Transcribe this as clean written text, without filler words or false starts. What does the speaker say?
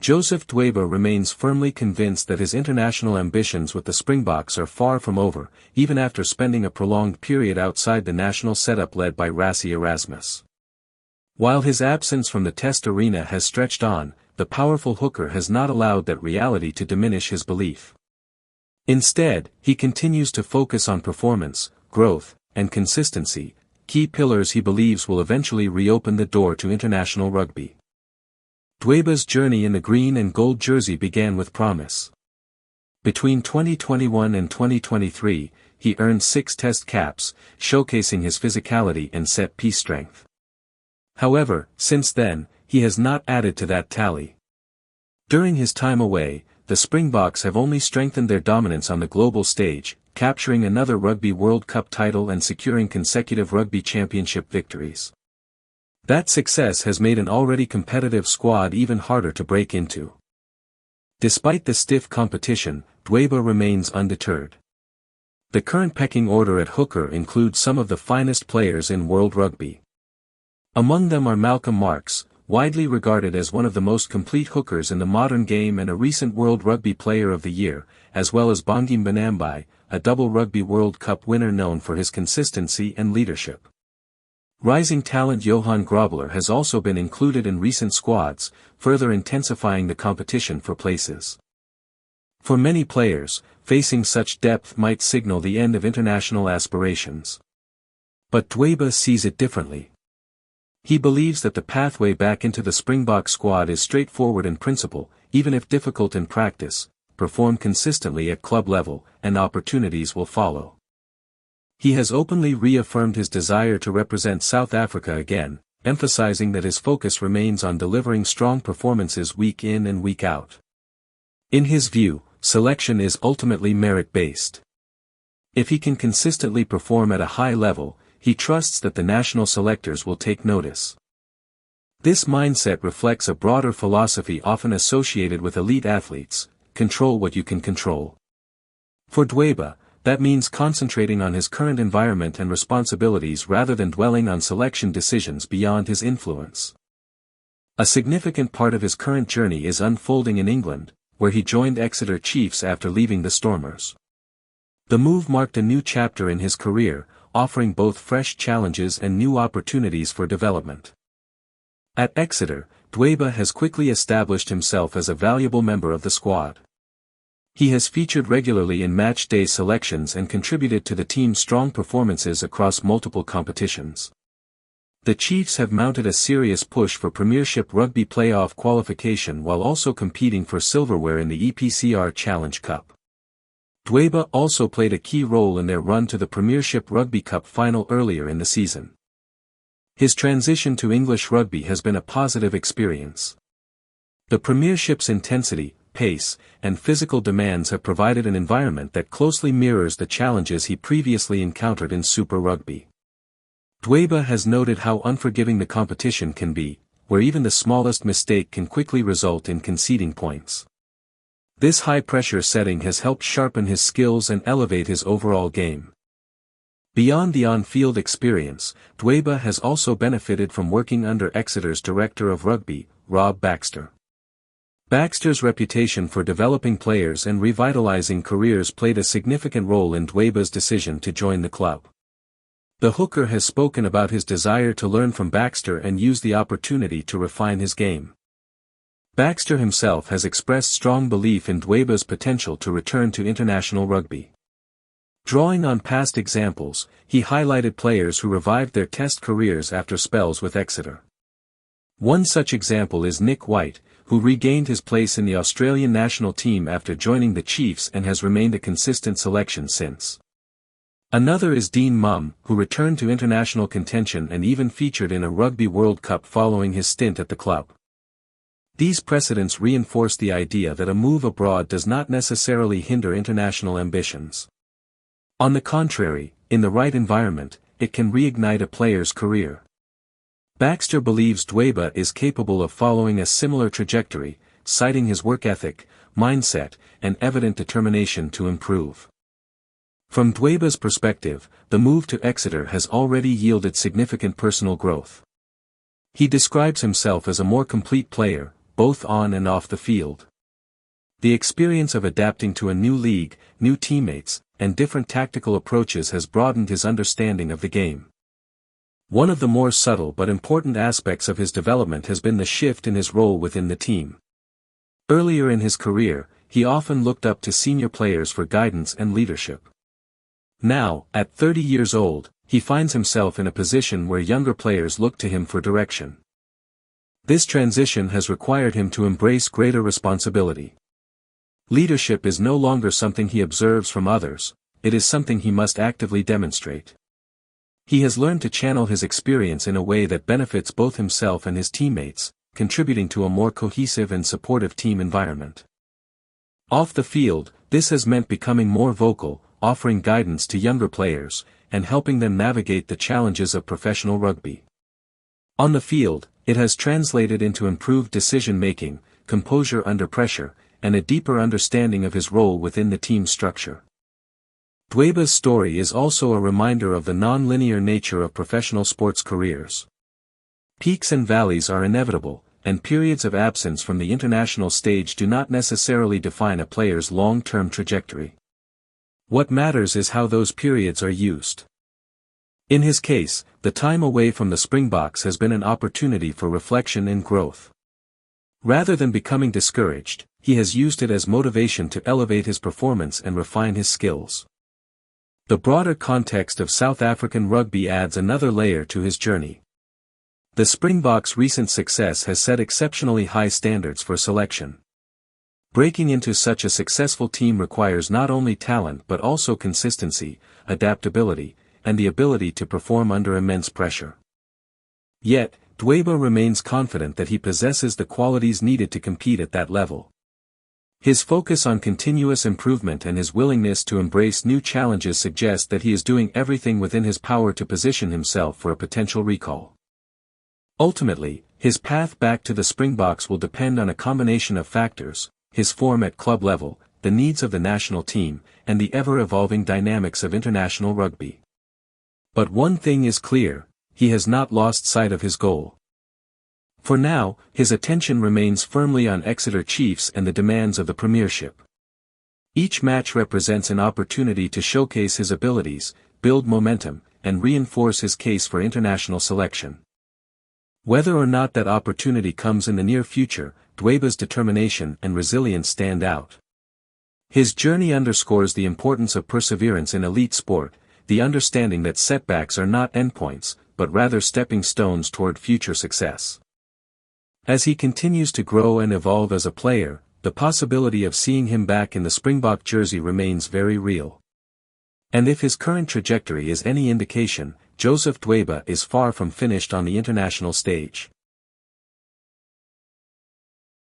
Joseph Dweba remains firmly convinced that his international ambitions with the Springboks are far from over, even after spending a prolonged period outside the national setup led by Rassie Erasmus. While his absence from the Test arena has stretched on, the powerful hooker has not allowed that reality to diminish his belief. Instead, he continues to focus on performance, growth, and consistency, key pillars he believes will eventually reopen the door to international rugby. Dweba's journey in the green and gold jersey began with promise. Between 2021 and 2023, he earned 6 Test caps, showcasing his physicality and set-piece strength. However, since then, he has not added to that tally. During his time away, the Springboks have only strengthened their dominance on the global stage, capturing another Rugby World Cup title and securing consecutive Rugby Championship victories. That success has made an already competitive squad even harder to break into. Despite the stiff competition, Dweba remains undeterred. The current pecking order at hooker includes some of the finest players in world rugby. Among them are Marx, widely regarded as one of the most complete hookers in the modern game and a recent World Rugby Player of the Year, as well as Bongi Mbonambi, a double Rugby World Cup winner known for his consistency and leadership. Rising talent Johan Grobler has also been included in recent squads, further intensifying the competition for places. For many players, facing such depth might signal the end of international aspirations. But Dweba sees it differently. He believes that the pathway back into the Springbok squad is straightforward in principle, even if difficult in practice. Perform consistently at club level, and opportunities will follow. He has openly reaffirmed his desire to represent South Africa again, emphasizing that his focus remains on delivering strong performances week in and week out. In his view, selection is ultimately merit-based. If he can consistently perform at a high level, he trusts that the national selectors will take notice. This mindset reflects a broader philosophy often associated with elite athletes: control what you can control. For Dweba, that means concentrating on his current environment and responsibilities rather than dwelling on selection decisions beyond his influence. A significant part of his current journey is unfolding in England, where he joined Exeter Chiefs after leaving the Stormers. The move marked a new chapter in his career, offering both fresh challenges and new opportunities for development. At Exeter, Dweba has quickly established himself as a valuable member of the squad. He has featured regularly in match-day selections and contributed to the team's strong performances across multiple competitions. The Chiefs have mounted a serious push for Premiership rugby playoff qualification while also competing for silverware in the EPCR Challenge Cup. Dweba also played a key role in their run to the Premiership Rugby Cup final earlier in the season. His transition to English rugby has been a positive experience. The Premiership's intensity, pace, and physical demands have provided an environment that closely mirrors the challenges he previously encountered in Super Rugby. Dweba has noted how unforgiving the competition can be, where even the smallest mistake can quickly result in conceding points. This high-pressure setting has helped sharpen his skills and elevate his overall game. Beyond the on-field experience, Dweba has also benefited from working under Exeter's Director of Rugby, Rob Baxter. Baxter's reputation for developing players and revitalizing careers played a significant role in Dweba's decision to join the club. The hooker has spoken about his desire to learn from Baxter and use the opportunity to refine his game. Baxter himself has expressed strong belief in Dweba's potential to return to international rugby. Drawing on past examples, he highlighted players who revived their Test careers after spells with Exeter. One such example is Nick White, who regained his place in the Australian national team after joining the Chiefs and has remained a consistent selection since. Another is Dean Mumm, who returned to international contention and even featured in a Rugby World Cup following his stint at the club. These precedents reinforce the idea that a move abroad does not necessarily hinder international ambitions. On the contrary, in the right environment, it can reignite a player's career. Baxter believes Dweba is capable of following a similar trajectory, citing his work ethic, mindset, and evident determination to improve. From Dweba's perspective, the move to Exeter has already yielded significant personal growth. He describes himself as a more complete player, both on and off the field. The experience of adapting to a new league, new teammates, and different tactical approaches has broadened his understanding of the game. One of the more subtle but important aspects of his development has been the shift in his role within the team. Earlier in his career, he often looked up to senior players for guidance and leadership. Now, at 30 years old, he finds himself in a position where younger players look to him for direction. This transition has required him to embrace greater responsibility. Leadership is no longer something he observes from others, it is something he must actively demonstrate. He has learned to channel his experience in a way that benefits both himself and his teammates, contributing to a more cohesive and supportive team environment. Off the field, this has meant becoming more vocal, offering guidance to younger players, and helping them navigate the challenges of professional rugby. On the field, it has translated into improved decision-making, composure under pressure, and a deeper understanding of his role within the team structure. Dweba's story is also a reminder of the non-linear nature of professional sports careers. Peaks and valleys are inevitable, and periods of absence from the international stage do not necessarily define a player's long-term trajectory. What matters is how those periods are used. In his case, the time away from the Springboks has been an opportunity for reflection and growth. Rather than becoming discouraged, he has used it as motivation to elevate his performance and refine his skills. The broader context of South African rugby adds another layer to his journey. The Springboks' recent success has set exceptionally high standards for selection. Breaking into such a successful team requires not only talent but also consistency, adaptability, and the ability to perform under immense pressure. Yet, Dweba remains confident that he possesses the qualities needed to compete at that level. His focus on continuous improvement and his willingness to embrace new challenges suggest that he is doing everything within his power to position himself for a potential recall. Ultimately, his path back to the Springboks will depend on a combination of factors: his form at club level, the needs of the national team, and the ever-evolving dynamics of international rugby. But one thing is clear: he has not lost sight of his goal. For now, his attention remains firmly on Exeter Chiefs and the demands of the Premiership. Each match represents an opportunity to showcase his abilities, build momentum, and reinforce his case for international selection. Whether or not that opportunity comes in the near future, Dweba's determination and resilience stand out. His journey underscores the importance of perseverance in elite sport, the understanding that setbacks are not endpoints, but rather stepping stones toward future success. As he continues to grow and evolve as a player, the possibility of seeing him back in the Springbok jersey remains very real. And if his current trajectory is any indication, Joseph Dweba is far from finished on the international stage.